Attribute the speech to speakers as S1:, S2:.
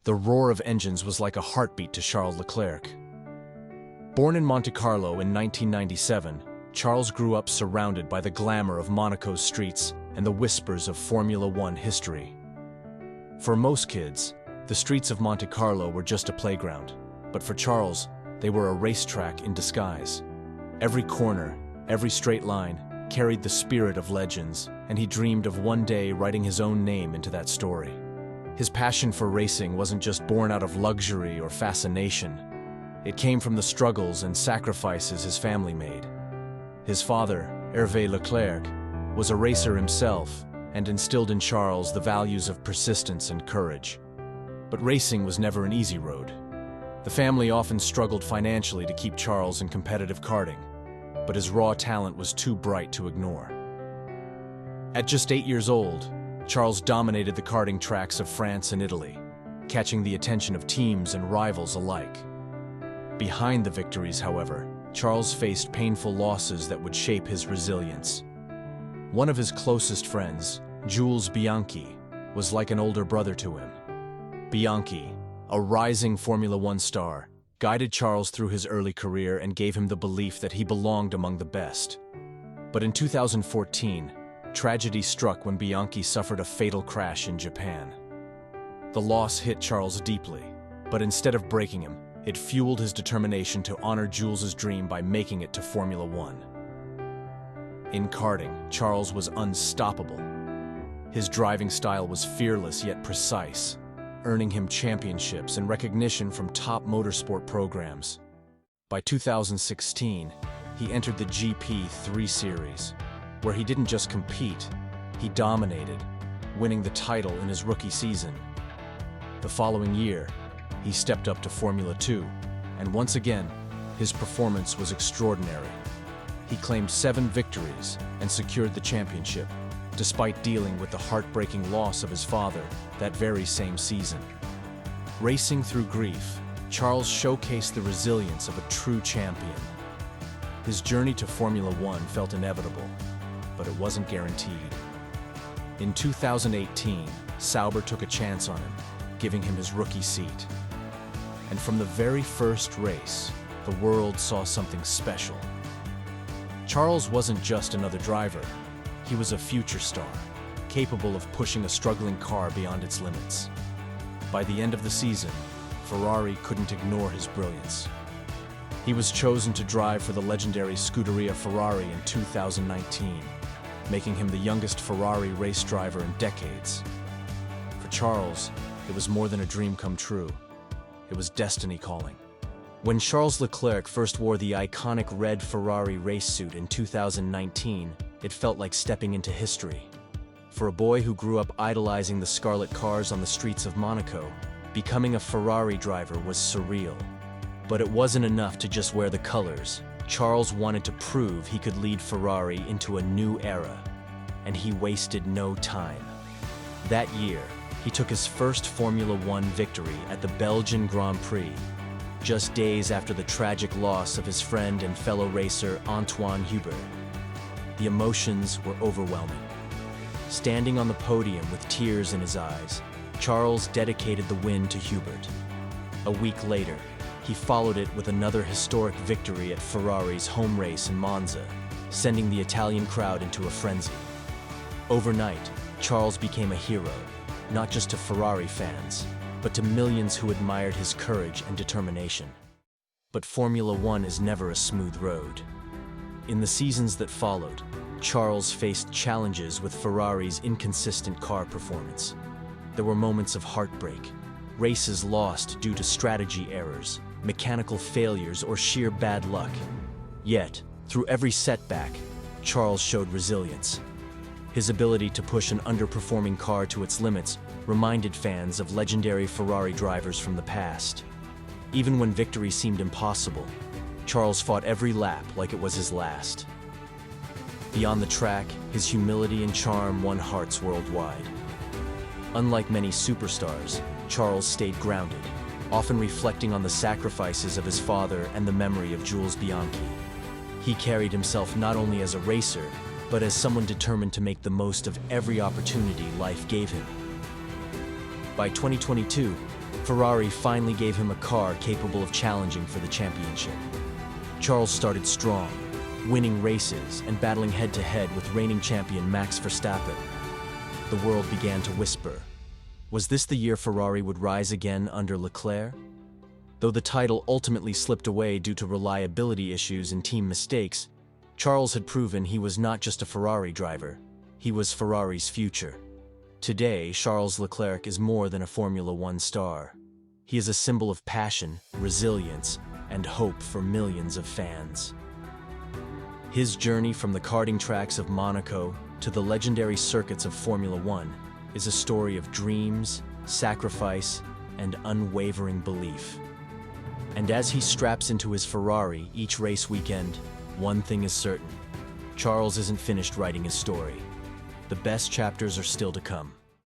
S1: The roar of engines was like a heartbeat to Charles Leclerc. Born in Monte Carlo in 1997, Charles grew up surrounded by the glamour of Monaco's streets and the whispers of Formula One history. For most kids, the streets of Monte Carlo were just a playground, but for Charles, they were a racetrack in disguise. Every corner, every straight line, carried the spirit of legends, and he dreamed of one day writing his own name into that story. His passion for racing wasn't just born out of luxury or fascination. It came from the struggles and sacrifices his family made. His father, Hervé Leclerc, was a racer himself and instilled in Charles the values of persistence and courage. But racing was never an easy road. The family often struggled financially to keep Charles in competitive karting, but his raw talent was too bright to ignore. At just 8 years old, Charles dominated the karting tracks of France and Italy, catching the attention of teams and rivals alike. Behind the victories, however, Charles faced painful losses that would shape his resilience. One of his closest friends, Jules Bianchi, was like an older brother to him. Bianchi, a rising Formula One star, guided Charles through his early career and gave him the belief that he belonged among the best. But in 2014, tragedy struck when Bianchi suffered a fatal crash in Japan. The loss hit Charles deeply, but instead of breaking him, it fueled his determination to honor Jules's dream by making it to Formula One. In karting, Charles was unstoppable. His driving style was fearless yet precise, earning him championships and recognition from top motorsport programs. By 2016, he entered the GP3 series, where he didn't just compete, he dominated, winning the title in his rookie season. The following year, he stepped up to Formula 2, and once again, his performance was extraordinary. He claimed 7 victories and secured the championship, despite dealing with the heartbreaking loss of his father that very same season. Racing through grief, Charles showcased the resilience of a true champion. His journey to Formula One felt inevitable, but it wasn't guaranteed. In 2018, Sauber took a chance on him, giving him his rookie seat. And from the very first race, the world saw something special. Charles wasn't just another driver. He was a future star, capable of pushing a struggling car beyond its limits. By the end of the season, Ferrari couldn't ignore his brilliance. He was chosen to drive for the legendary Scuderia Ferrari in 2019, making him the youngest Ferrari race driver in decades. For Charles, it was more than a dream come true. It was destiny calling. When Charles Leclerc first wore the iconic red Ferrari race suit in 2019, it felt like stepping into history. For a boy who grew up idolizing the scarlet cars on the streets of Monaco, becoming a Ferrari driver was surreal. But it wasn't enough to just wear the colors. Charles wanted to prove he could lead Ferrari into a new era, and he wasted no time. That year, he took his first Formula One victory at the Belgian Grand Prix, just days after the tragic loss of his friend and fellow racer Antoine Hubert. The emotions were overwhelming. Standing on the podium with tears in his eyes, Charles dedicated the win to Hubert. A week later, he followed it with another historic victory at Ferrari's home race in Monza, sending the Italian crowd into a frenzy. Overnight, Charles became a hero, not just to Ferrari fans, but to millions who admired his courage and determination. But Formula One is never a smooth road. In the seasons that followed, Charles faced challenges with Ferrari's inconsistent car performance. There were moments of heartbreak, races lost due to strategy errors, mechanical failures, or sheer bad luck. Yet, through every setback, Charles showed resilience. His ability to push an underperforming car to its limits reminded fans of legendary Ferrari drivers from the past. Even when victory seemed impossible, Charles fought every lap like it was his last. Beyond the track, his humility and charm won hearts worldwide. Unlike many superstars, Charles stayed grounded, often reflecting on the sacrifices of his father and the memory of Jules Bianchi. He carried himself not only as a racer, but as someone determined to make the most of every opportunity life gave him. By 2022, Ferrari finally gave him a car capable of challenging for the championship. Charles started strong, winning races and battling head-to-head with reigning champion Max Verstappen. The world began to whisper. Was this the year Ferrari would rise again under Leclerc? Though the title ultimately slipped away due to reliability issues and team mistakes, Charles had proven he was not just a Ferrari driver, he was Ferrari's future. Today, Charles Leclerc is more than a Formula One star. He is a symbol of passion, resilience, and hope for millions of fans. His journey from the karting tracks of Monaco to the legendary circuits of Formula One is a story of dreams, sacrifice, and unwavering belief. And as he straps into his Ferrari each race weekend, one thing is certain: Charles isn't finished writing his story. The best chapters are still to come.